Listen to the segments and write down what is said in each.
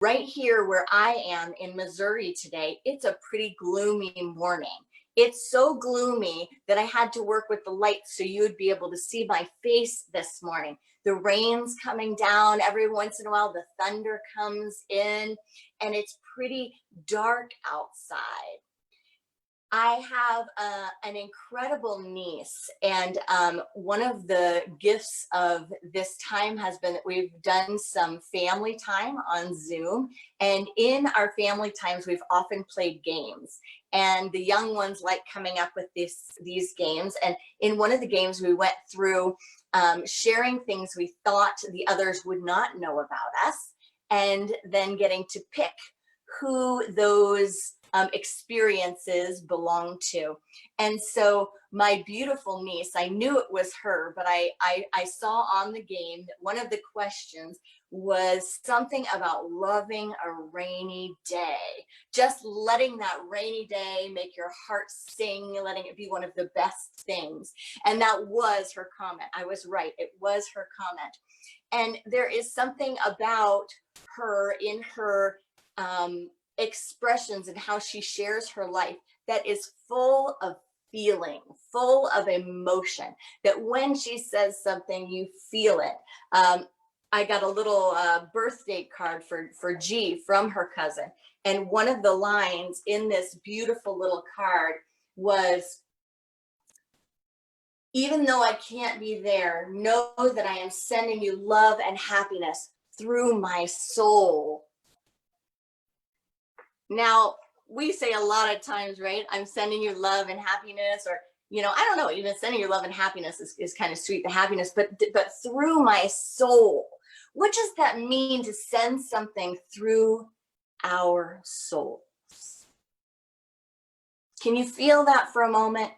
right here where I am in Missouri today, it's a pretty gloomy morning. It's so gloomy that I had to work with the lights so you would be able to see my face this morning. The rain's coming down every once in a while, the thunder comes in, and it's pretty dark outside. I have an incredible niece, and one of the gifts of this time has been that we've done some family time on Zoom, and in our family times we've often played games, and the young ones like coming up with these games. And in one of the games we went through sharing things we thought the others would not know about us, and then getting to pick who those experiences belong to. And so my beautiful niece, I knew it was her, but I saw on the game that one of the questions was something about loving a rainy day, just letting that rainy day make your heart sing, letting it be one of the best things. And that was her comment. I was right, it was her comment. And there is something about her in her expressions and how she shares her life that is full of feeling, full of emotion, that when she says something, you feel it. I got a little birthday card for G from her cousin. And one of the lines in this beautiful little card was, "Even though I can't be there, know that I am sending you love and happiness through my soul." Now, we say a lot of times, right? I'm sending you love and happiness, or, you know, I don't know, even sending you love and happiness is kind of sweet, the happiness, but through my soul. What does that mean to send something through our souls? Can you feel that for a moment?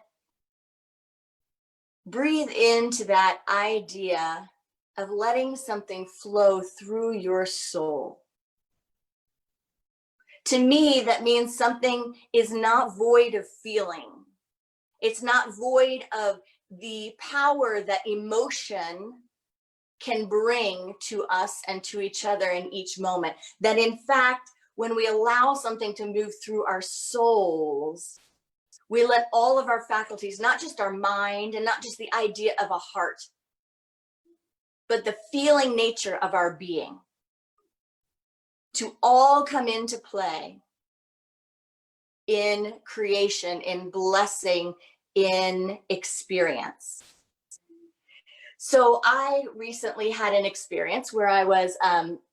Breathe into that idea of letting something flow through your soul. To me, that means something is not void of feeling. It's not void of the power that emotion can bring to us and to each other in each moment. That in fact, when we allow something to move through our souls, we let all of our faculties, not just our mind and not just the idea of a heart, but the feeling nature of our being, to all come into play in creation, in blessing, in experience. So I recently had an experience where I was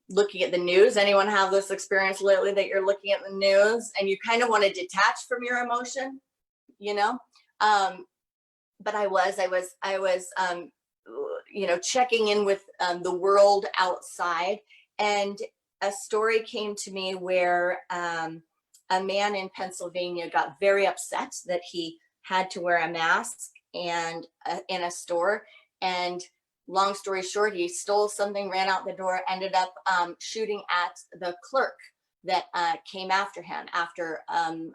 looking at the news. Anyone have this experience lately that you're looking at the news and you kind of want to detach from your emotion, you know? But I was you know, checking in with the world outside, and a story came to me where a man in Pennsylvania got very upset that he had to wear a mask and in a store. And long story short, he stole something, ran out the door, ended up shooting at the clerk that came after him after an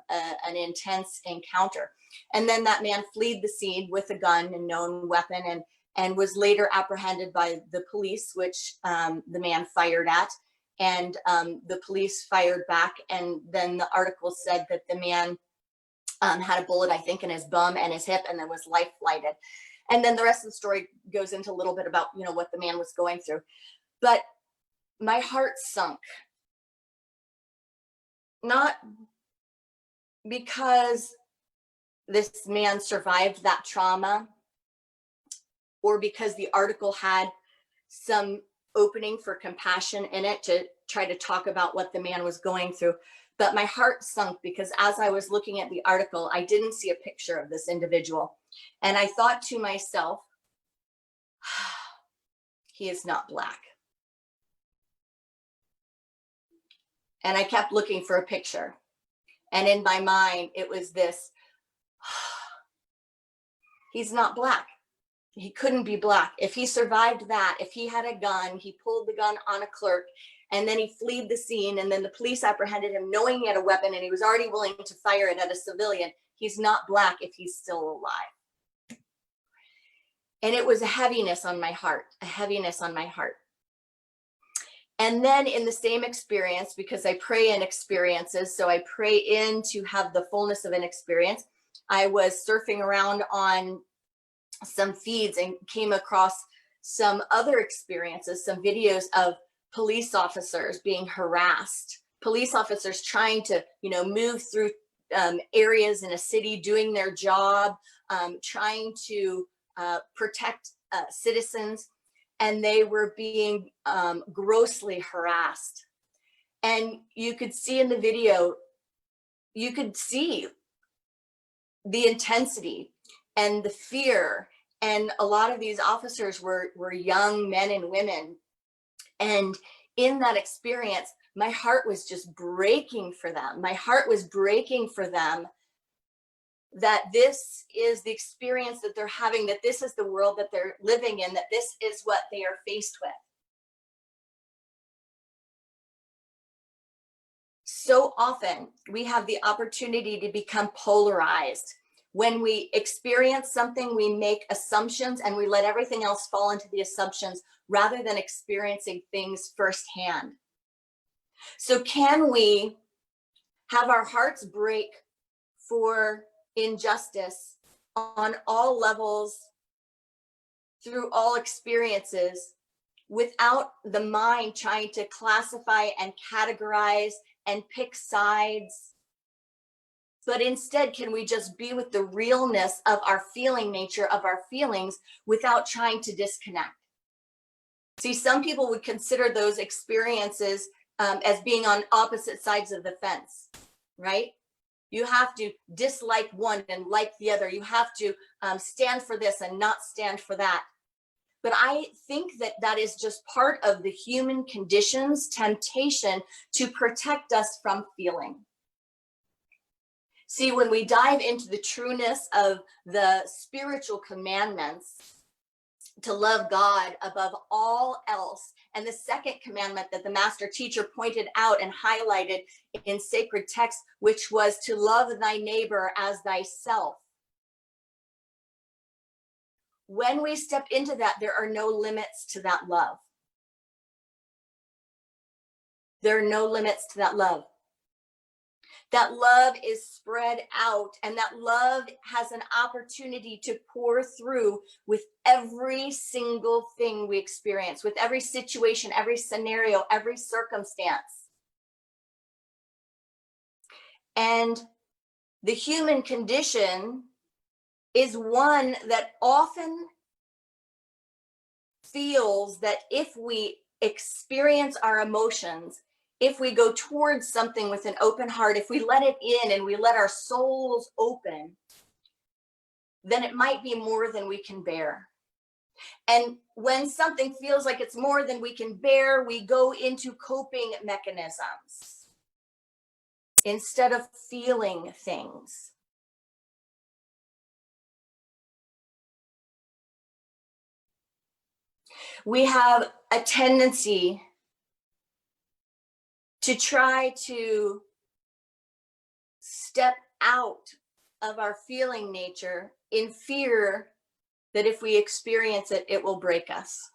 intense encounter. And then that man fled the scene with a gun and known weapon, and was later apprehended by the police, which the man fired at. And the police fired back. And then the article said that the man had a bullet, I think, in his bum and his hip, and then was life flighted. And then the rest of the story goes into a little bit about, you know, what the man was going through. But my heart sunk, not because this man survived that trauma, or because the article had some opening for compassion in it to try to talk about what the man was going through. But my heart sunk because as I was looking at the article, I didn't see a picture of this individual. And I thought to myself, he is not Black. And I kept looking for a picture. And in my mind, it was this, he's not Black. He couldn't be Black. If he survived that, if he had a gun, he pulled the gun on a clerk, and then he fled the scene, and then the police apprehended him knowing he had a weapon, and he was already willing to fire it at a civilian. He's not Black if he's still alive. And it was a heaviness on my heart, a heaviness on my heart. And then in the same experience, because I pray in experiences, so I pray in to have the fullness of an experience, I was surfing around on some feeds and came across some other experiences, some videos of police officers being harassed, police officers trying to, move through areas in a city, doing their job, trying to protect citizens, and they were being grossly harassed. And you could see in the video, you could see the intensity and the fear. And a lot of these officers were young men and women. And in that experience, my heart was just breaking for them. My heart was breaking for them, that this is the experience that they're having, that this is the world that they're living in, that this is what they are faced with. So often we have the opportunity to become polarized. When we experience something, we make assumptions and we let everything else fall into the assumptions rather than experiencing things firsthand. So can we have our hearts break for injustice on all levels, through all experiences, without the mind trying to classify and categorize and pick sides? But instead, can we just be with the realness of our feeling nature, of our feelings, without trying to disconnect? See, some people would consider those experiences as being on opposite sides of the fence, right? You have to dislike one and like the other. You have to stand for this and not stand for that. But I think that that is just part of the human condition's temptation to protect us from feeling. See, when we dive into the trueness of the spiritual commandments, to love God above all else, and the second commandment that the master teacher pointed out and highlighted in sacred text, which was to love thy neighbor as thyself. When we step into that, there are no limits to that love. There are no limits to that love. That love is spread out, and that love has an opportunity to pour through with every single thing we experience, with every situation, every scenario, every circumstance. And the human condition is one that often feels that if we experience our emotions, if we go towards something with an open heart, if we let it in and we let our souls open, then it might be more than we can bear. And when something feels like it's more than we can bear, we go into coping mechanisms instead of feeling things. We have a tendency to try to step out of our feeling nature in fear that if we experience it, it will break us.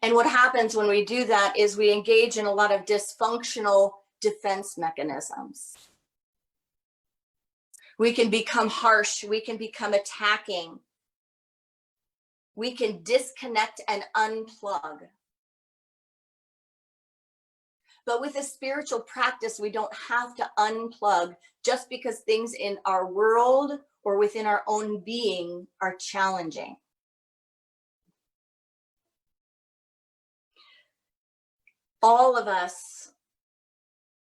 And what happens when we do that is we engage in a lot of dysfunctional defense mechanisms. We can become harsh, we can become attacking, we can disconnect and unplug. But with a spiritual practice, we don't have to unplug just because things in our world or within our own being are challenging. All of us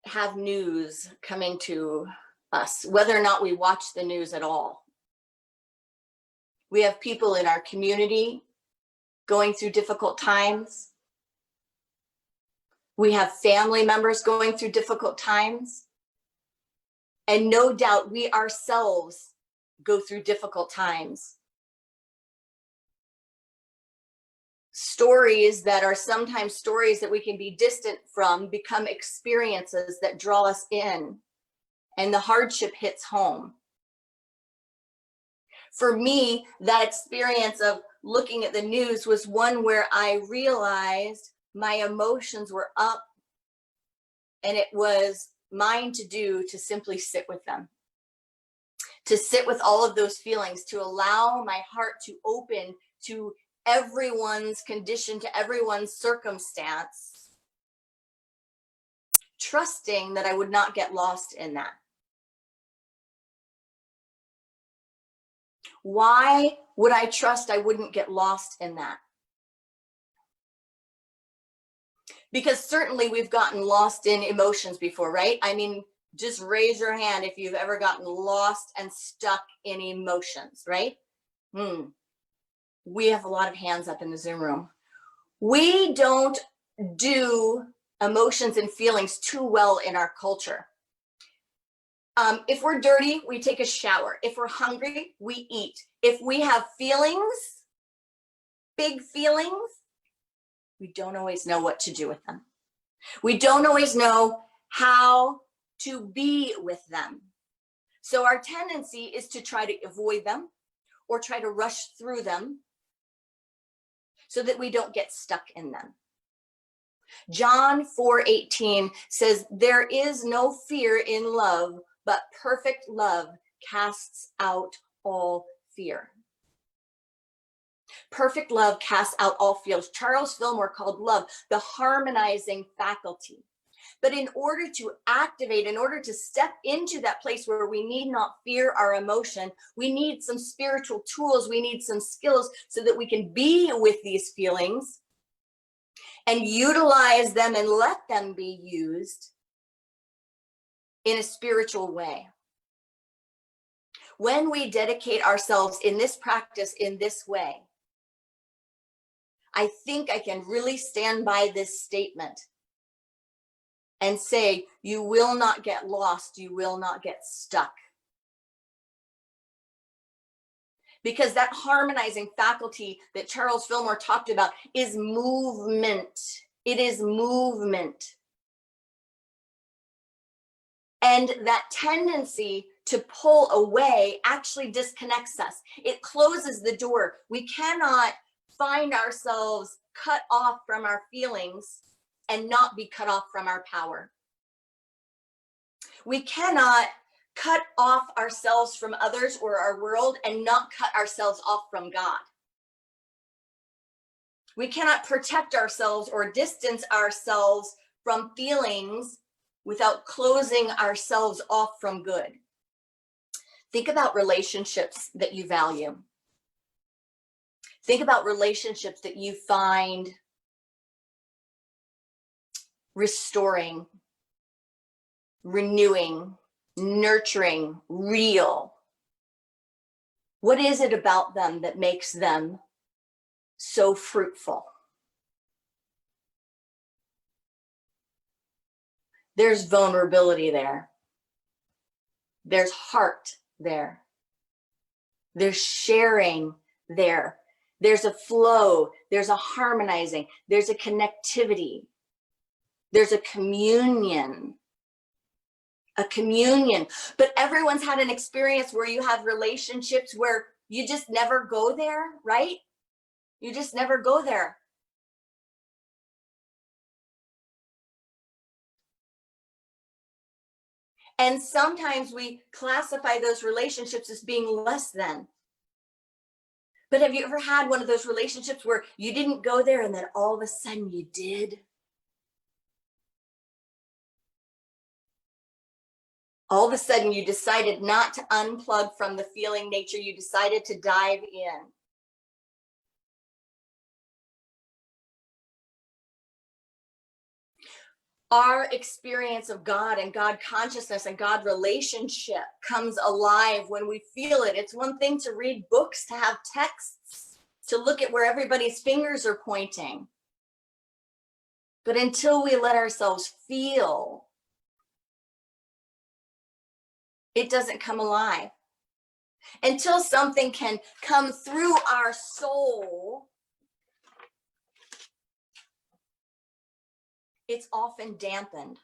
have news coming to us, whether or not we watch the news at all. We have people in our community going through difficult times. We have family members going through difficult times. And no doubt we ourselves go through difficult times. Stories that are sometimes stories that we can be distant from become experiences that draw us in, and the hardship hits home. For me, that experience of looking at the news was one where I realized my emotions were up, and it was mine to do to simply sit with them, to sit with all of those feelings, to allow my heart to open to everyone's condition, to everyone's circumstance, trusting that I would not get lost in that. Why would I trust I wouldn't get lost in that? Because certainly we've gotten lost in emotions before, right? I mean, just raise your hand if you've ever gotten lost and stuck in emotions, right? We have a lot of hands up in the Zoom room. We don't do emotions and feelings too well in our culture. If we're dirty, we take a shower. If we're hungry, we eat. If we have feelings, big feelings, we don't always know what to do with them. We don't always know how to be with them. So our tendency is to try to avoid them or try to rush through them so that we don't get stuck in them. John 4:18 says, "There is no fear in love, but perfect love casts out all fear." Perfect love casts out all fears. Charles Fillmore called love the harmonizing faculty. But in order to activate, in order to step into that place where we need not fear our emotion, we need some spiritual tools, we need some skills so that we can be with these feelings and utilize them and let them be used in a spiritual way. When we dedicate ourselves in this practice in this way, I think I can really stand by this statement and say, you will not get lost, you will not get stuck. Because that harmonizing faculty that Charles Fillmore talked about is movement. It is movement. And that tendency to pull away actually disconnects us. It closes the door. We cannot find ourselves cut off from our feelings and not be cut off from our power. We cannot cut off ourselves from others or our world and not cut ourselves off from God. We cannot protect ourselves or distance ourselves from feelings without closing ourselves off from good. Think about relationships that you value. Think about relationships that you find restoring, renewing, nurturing, real. What is it about them that makes them so fruitful? There's vulnerability there. There's heart there. There's sharing there. There's a flow. There's a harmonizing. There's a connectivity. There's a communion. A communion. But everyone's had an experience where you have relationships where you just never go there, right? You just never go there. And sometimes we classify those relationships as being less than. But have you ever had one of those relationships where you didn't go there and then all of a sudden you did? All of a sudden you decided not to unplug from the feeling nature. You decided to dive in. Our experience of God and God consciousness and God relationship comes alive when we feel it. It's one thing to read books, to have texts, to look at where everybody's fingers are pointing. But until we let ourselves feel, it doesn't come alive. Until something can come through our soul, it's often dampened.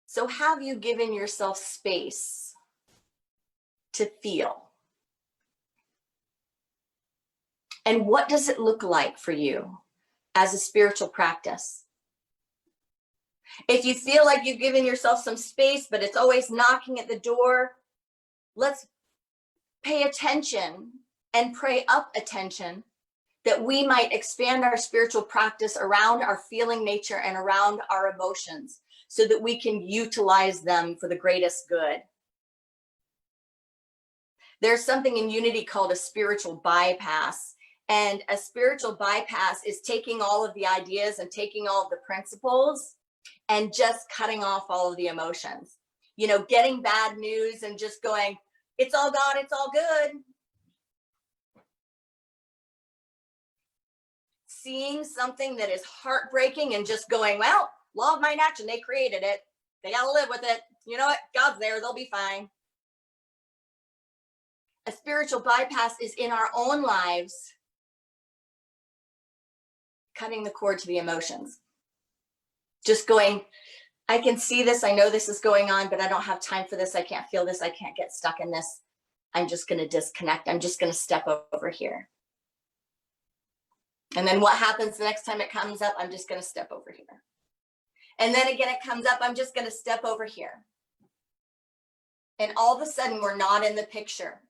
So have you given yourself space to feel? And what does it look like for you as a spiritual practice? If you feel like you've given yourself some space, but it's always knocking at the door, let's pay attention and pray up attention that we might expand our spiritual practice around our feeling nature and around our emotions so that we can utilize them for the greatest good. There's something in Unity called a spiritual bypass. And a spiritual bypass is taking all of the ideas and taking all of the principles and just cutting off all of the emotions. You know, getting bad news and just going, it's all God, it's all good. Seeing something that is heartbreaking and just going, well, law of mind action, they created it. They got to live with it. You know what? God's there. They'll be fine. A spiritual bypass is in our own lives, cutting the cord to the emotions. Just going, I can see this. I know this is going on, but I don't have time for this. I can't feel this. I can't get stuck in this. I'm just going to disconnect. I'm just going to step over here. And then what happens the next time it comes up? I'm just going to step over here. And then again, it comes up. I'm just going to step over here. And all of a sudden, we're not in the picture.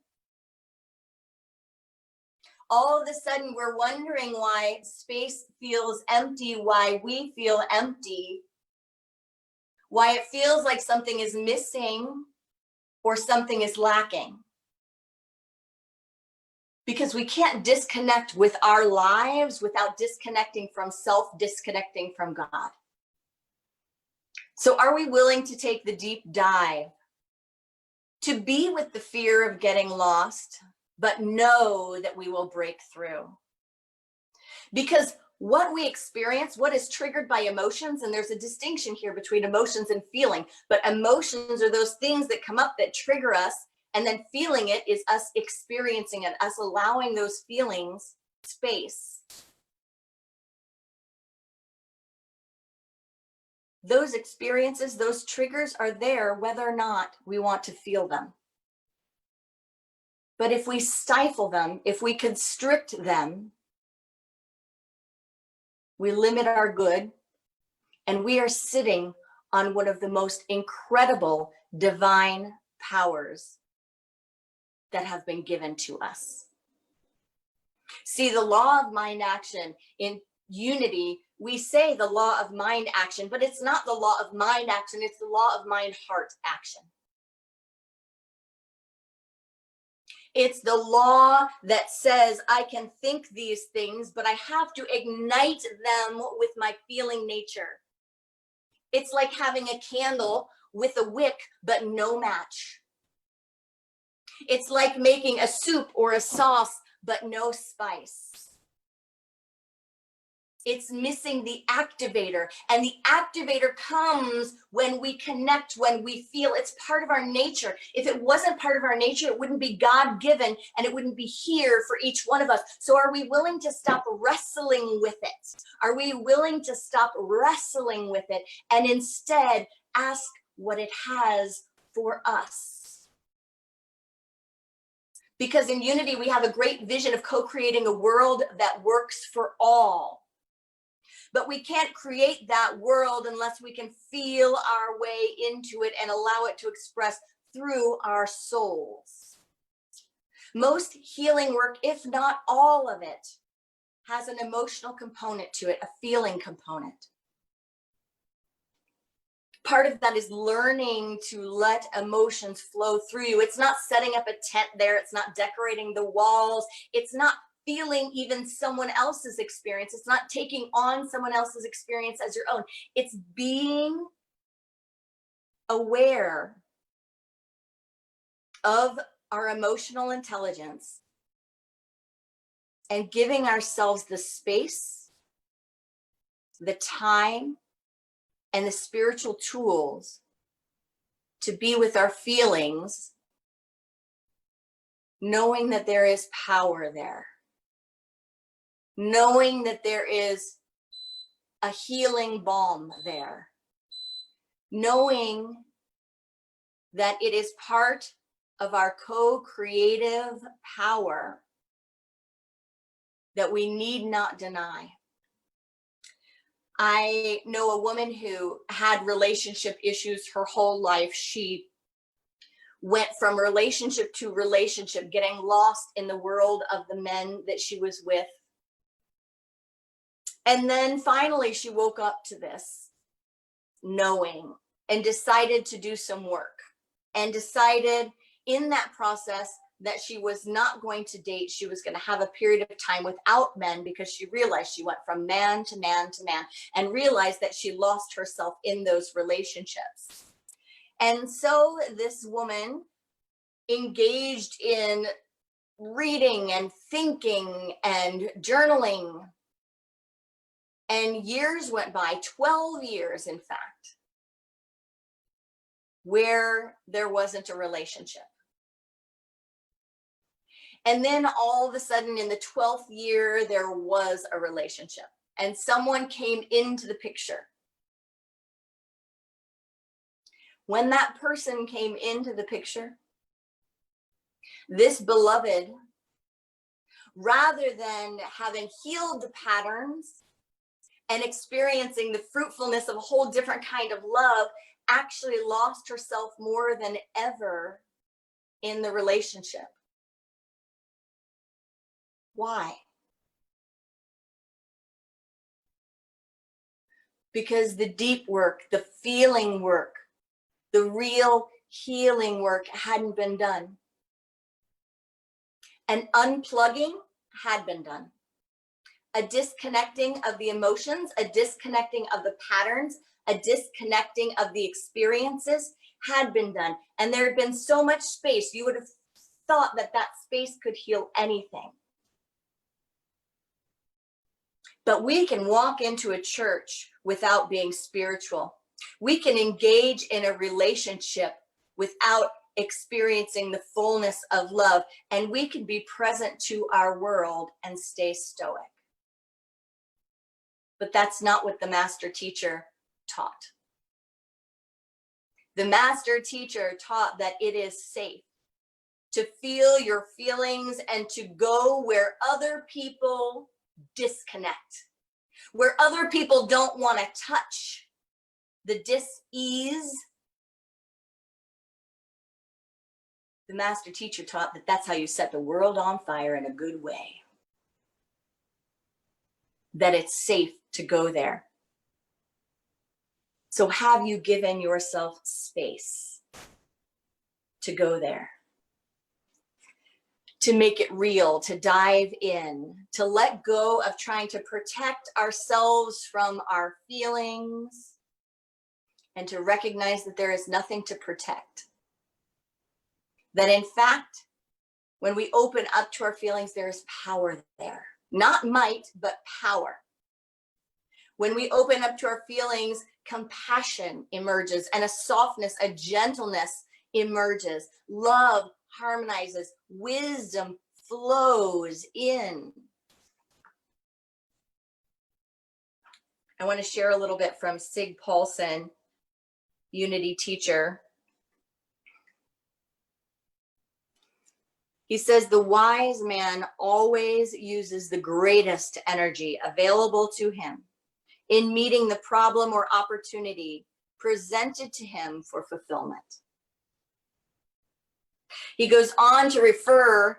All of a sudden, we're wondering why space feels empty, why we feel empty, why it feels like something is missing or something is lacking. Because we can't disconnect with our lives without disconnecting from self, disconnecting from God. So are we willing to take the deep dive to be with the fear of getting lost, but know that we will break through? Because what we experience, what is triggered by emotions, and there's a distinction here between emotions and feeling, but emotions are those things that come up that trigger us, and then feeling it is us experiencing it, us allowing those feelings space. Those experiences, those triggers are there whether or not we want to feel them. But if we stifle them, if we constrict them, we limit our good, and we are sitting on one of the most incredible divine powers that have been given to us. See, the law of mind action in Unity, we say the law of mind action, but it's not the law of mind action, it's the law of mind heart action. It's the law that says I can think these things, but I have to ignite them with my feeling nature. It's like having a candle with a wick, but no match. It's like making a soup or a sauce, but no spice. It's missing the activator, and the activator comes when we connect, when we feel. It's part of our nature. If it wasn't part of our nature, it wouldn't be God-given, and it wouldn't be here for each one of us. So are we willing to stop wrestling with it? Are we willing to stop wrestling with it and instead ask what it has for us? Because in Unity, we have a great vision of co-creating a world that works for all. But we can't create that world unless we can feel our way into it and allow it to express through our souls. Most healing work, if not all of it, has an emotional component to it, a feeling component. Part of that is learning to let emotions flow through you. It's not setting up a tent there. It's not decorating the walls. It's not feeling even someone else's experience. It's not taking on someone else's experience as your own. It's being aware of our emotional intelligence and giving ourselves the space, the time, and the spiritual tools to be with our feelings, knowing that there is power there. Knowing that there is a healing balm there. Knowing that it is part of our co-creative power that we need not deny. I know a woman who had relationship issues her whole life. She went from relationship to relationship, getting lost in the world of the men that she was with. And then finally she woke up to this knowing and decided to do some work, and decided in that process that she was not going to date. She was going to have a period of time without men, because she realized she went from man to man to man, and realized that she lost herself in those relationships. And so this woman engaged in reading and thinking and journaling. And years went by, 12 years, in fact, where there wasn't a relationship. And then all of a sudden in the 12th year, there was a relationship, and someone came into the picture. When that person came into the picture, this beloved, rather than having healed the patterns and experiencing the fruitfulness of a whole different kind of love, actually lost herself more than ever in the relationship. Why? Because the deep work, the feeling work, the real healing work hadn't been done. An unplugging had been done. A disconnecting of the emotions, a disconnecting of the patterns, a disconnecting of the experiences had been done. And there had been so much space. You would have thought that that space could heal anything. But we can walk into a church without being spiritual. We can engage in a relationship without experiencing the fullness of love. And we can be present to our world and stay stoic. But that's not what the master teacher taught. The master teacher taught that it is safe to feel your feelings and to go where other people disconnect, where other people don't want to touch the dis-ease. The master teacher taught that that's how you set the world on fire in a good way. That it's safe to go there. So have you given yourself space to go there? To make it real, to dive in, to let go of trying to protect ourselves from our feelings, and to recognize that there is nothing to protect. That in fact, when we open up to our feelings, there is power there. Not might, but power. When we open up to our feelings, compassion emerges, and a softness, a gentleness emerges. Love harmonizes, wisdom flows in. I want to share a little bit from Sig Paulson, Unity teacher. He says, the wise man always uses the greatest energy available to him in meeting the problem or opportunity presented to him for fulfillment. He goes on to refer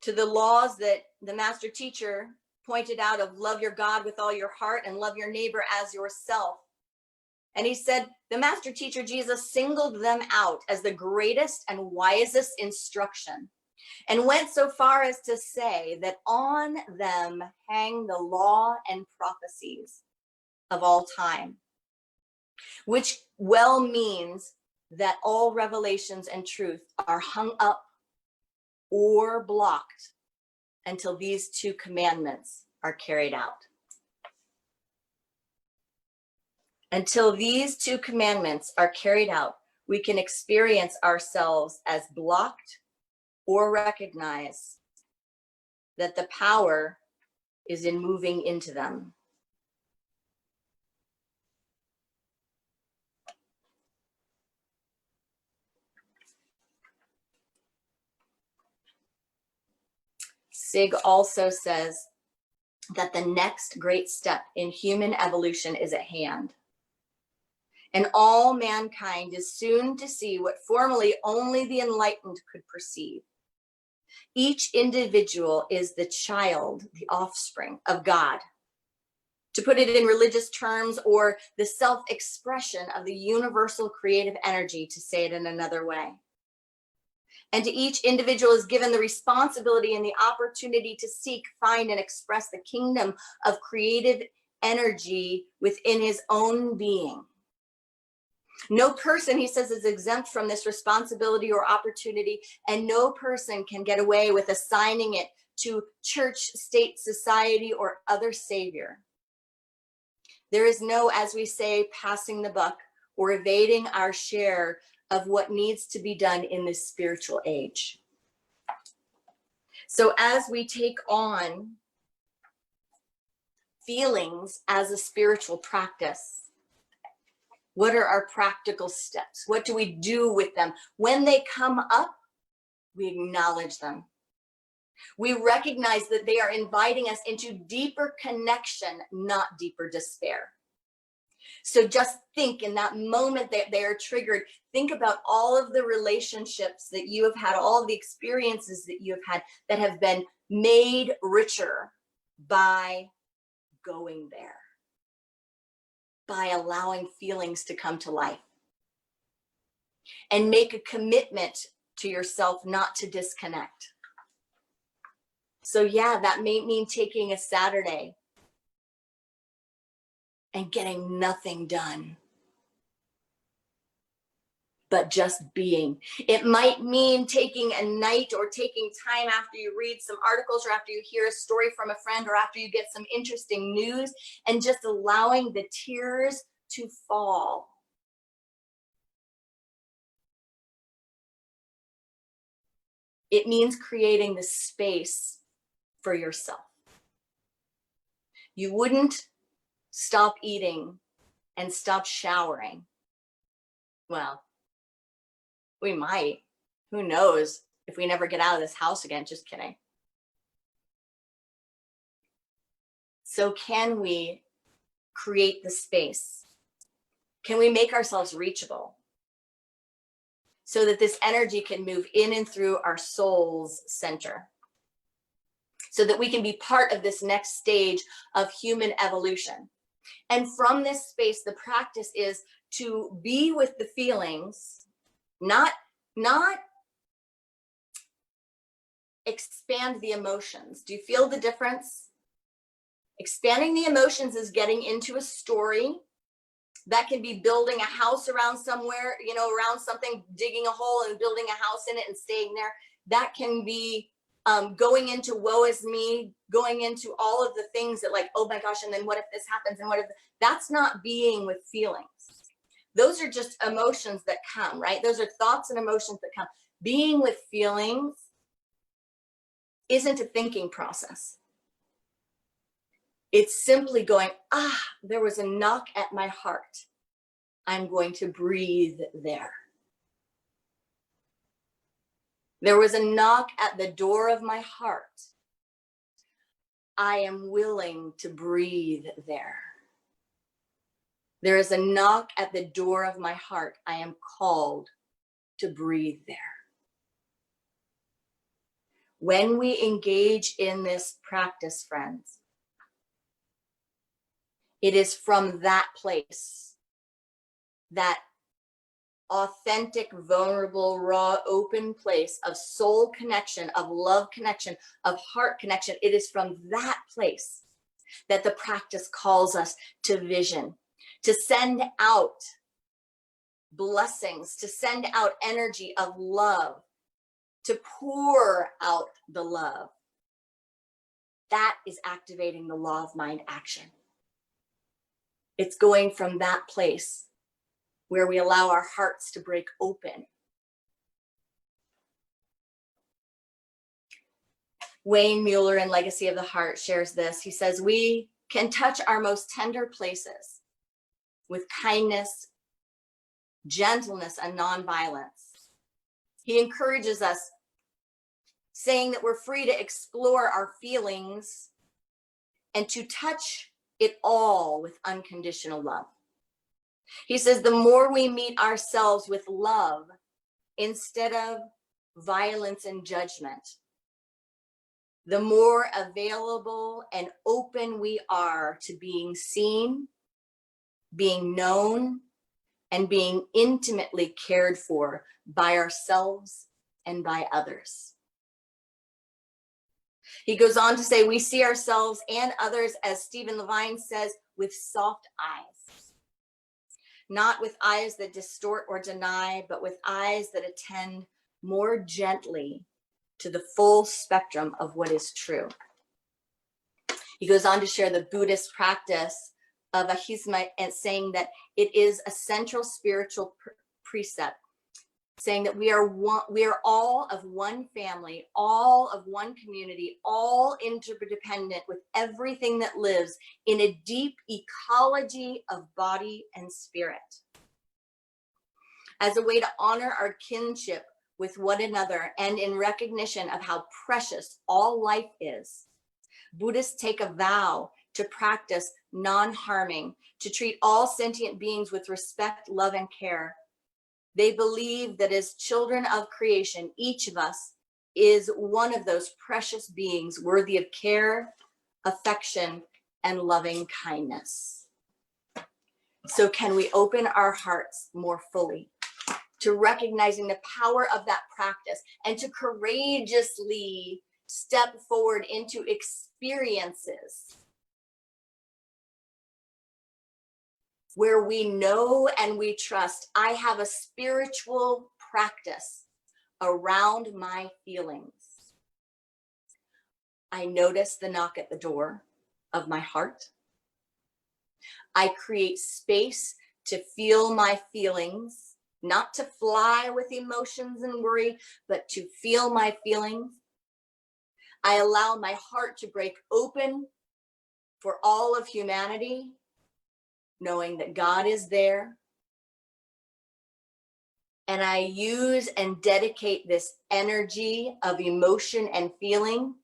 to the laws that the master teacher pointed out of love your God with all your heart and love your neighbor as yourself. And he said the master teacher Jesus singled them out as the greatest and wisest instruction, and went so far as to say that on them hang the law and prophecies of all time, which well means that all revelations and truth are hung up or blocked until these two commandments are carried out. Until these two commandments are carried out, we can experience ourselves as blocked or recognize that the power is in moving into them. Sig also says that the next great step in human evolution is at hand. And all mankind is soon to see what formerly only the enlightened could perceive. Each individual is the child, the offspring of God. To put it in religious terms, or the self-expression of the universal creative energy, to say it in another way. And to each individual is given the responsibility and the opportunity to seek, find, and express the kingdom of creative energy within his own being. No person, he says, is exempt from this responsibility or opportunity, and no person can get away with assigning it to church, state, society, or other savior. There is no, as we say, passing the buck or evading our share of what needs to be done in this spiritual age. So as we take on feelings as a spiritual practice, what are our practical steps? What do we do with them? When they come up, we acknowledge them. We recognize that they are inviting us into deeper connection, not deeper despair. So just think, in that moment that they are triggered, think about all of the relationships that you have had, all of the experiences that you have had that have been made richer by going there, by allowing feelings to come to life. And make a commitment to yourself not to disconnect. So yeah, that may mean taking a Saturday and getting nothing done, but just being. It might mean taking a night or taking time after you read some articles, or after you hear a story from a friend, or after you get some interesting news, and just allowing the tears to fall. It means creating the space for yourself. You wouldn't stop eating and stop showering. Well, we might. Who knows if we never get out of this house again? Just kidding. So can we create the space? Can we make ourselves reachable so that this energy can move in and through our soul's center, so that we can be part of this next stage of human evolution? And from this space, the practice is to be with the feelings, not expand the emotions. Do you feel the difference? Expanding the emotions is getting into a story. That can be building a house around somewhere, around something, digging a hole and building a house in it and staying there. That can be going into woe is me, going into all of the things that, like, oh my gosh, and then what if this happens, and what if that's not being with feelings. Those are just emotions that come, right? Those are thoughts and emotions that come. Being with feelings isn't a thinking process. It's simply going, there was a knock at my heart. I'm going to breathe there. There was a knock at the door of my heart. I am willing to breathe there. There is a knock at the door of my heart. I am called to breathe there. When we engage in this practice, friends, it is from that place, that authentic, vulnerable, raw, open place of soul connection, of love connection, of heart connection. It is from that place that the practice calls us to vision, to send out blessings, to send out energy of love, to pour out the love. That is activating the law of mind action. It's going from that place where we allow our hearts to break open. Wayne Mueller in Legacy of the Heart shares this. He says, we can touch our most tender places with kindness, gentleness, and nonviolence. He encourages us saying that we're free to explore our feelings and to touch it all with unconditional love. He says the more we meet ourselves with love instead of violence and judgment, the more available and open we are to being seen, being known, and being intimately cared for by ourselves and by others. He goes on to say, we see ourselves and others, as Stephen Levine says, with soft eyes. Not with eyes that distort or deny, but with eyes that attend more gently to the full spectrum of what is true. He goes on to share the Buddhist practice of ahisma and saying that it is a central spiritual precept, saying that we are all of one family, all of one community, all interdependent with everything that lives in a deep ecology of body and spirit. As a way to honor our kinship with one another and in recognition of how precious all life is, Buddhists take a vow to practice non-harming, to treat all sentient beings with respect, love, and care. They believe that as children of creation, each of us is one of those precious beings worthy of care, affection, and loving kindness. So can we open our hearts more fully to recognizing the power of that practice and to courageously step forward into experiences where we know and we trust I have a spiritual practice around my feelings. I notice the knock at the door of my heart. I create space to feel my feelings, not to fly with emotions and worry, but to feel my feelings. I allow my heart to break open for all of humanity, knowing that God is there. And I use and dedicate this energy of emotion and feeling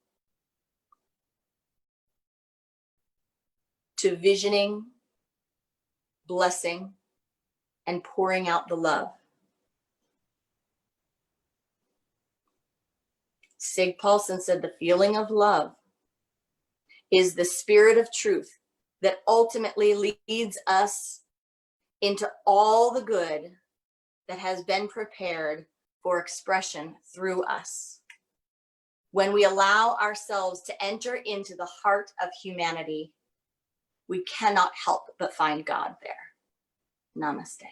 to visioning, blessing, and pouring out the love. Sig Paulson said the feeling of love is the spirit of truth that ultimately leads us into all the good that has been prepared for expression through us. When we allow ourselves to enter into the heart of humanity, we cannot help but find God there. Namaste.